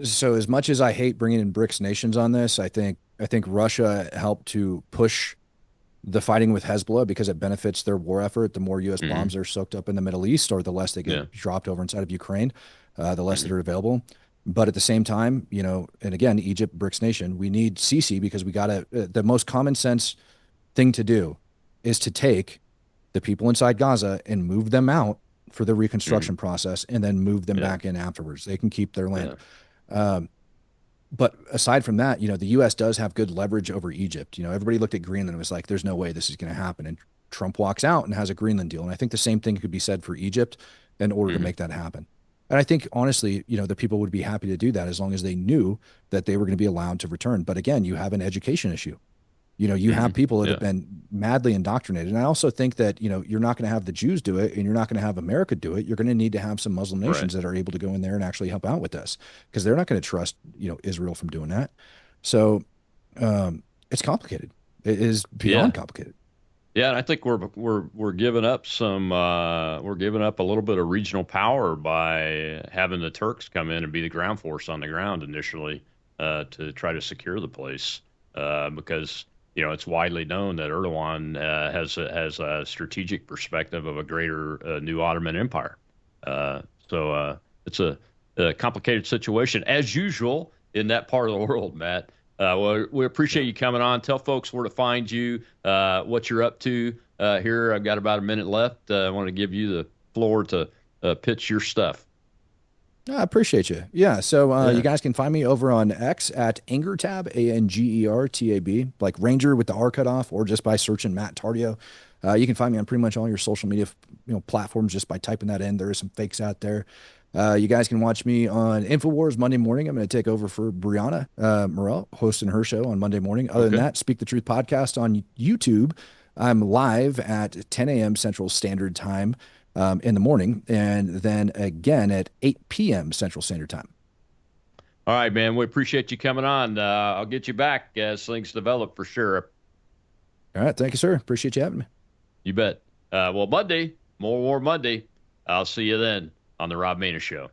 So as much as I hate bringing in BRICS nations on this, I think Russia helped to push the fighting with Hezbollah because it benefits their war effort. The more U.S. bombs are soaked up in the Middle East, or the less they get dropped over inside of Ukraine, the less that are available. But at the same time, and again, Egypt, BRICS nation, we need Sisi because we got to, the most common sense thing to do is to take the people inside Gaza and move them out for the reconstruction process and then move them back in afterwards. They can keep their land. But aside from that, the U.S. does have good leverage over Egypt. Everybody looked at Greenland and was like, there's no way this is going to happen. And Trump walks out and has a Greenland deal. And I think the same thing could be said for Egypt in order to make that happen. And I think, honestly, the people would be happy to do that as long as they knew that they were going to be allowed to return. But again, you have an education issue. You have people that have been madly indoctrinated. And I also think that, you're not going to have the Jews do it and you're not going to have America do it. You're going to need to have some Muslim nations that are able to go in there and actually help out with this, because they're not going to trust, Israel from doing that. So it's complicated. It is beyond complicated. Yeah, and I think we're giving up we're giving up a little bit of regional power by having the Turks come in and be the ground force on the ground initially to try to secure the place, because it's widely known that Erdogan has a strategic perspective of a greater new Ottoman Empire. So it's a complicated situation, as usual, in that part of the world, Matt. Well, we appreciate you coming on. Tell folks where to find you, what you're up to here. I've got about a minute left. I want to give you the floor to pitch your stuff. I appreciate you. Yeah. So you guys can find me over on X at Angertab, ANGERTAB, like Ranger with the R cut off, or just by searching Matt Tardio. You can find me on pretty much all your social media platforms just by typing that in. There are some fakes out there. You guys can watch me on InfoWars Monday morning. I'm going to take over for Brianna Morell, hosting her show on Monday morning. Other than that, Speak the Truth podcast on YouTube. I'm live at 10 a.m. Central Standard Time in the morning, and then again at 8 p.m. Central Standard Time. All right, man. We appreciate you coming on. I'll get you back as things develop for sure. All right. Thank you, sir. Appreciate you having me. You bet. Well, Monday, more War Monday. I'll see you then on the Rob Maness Show.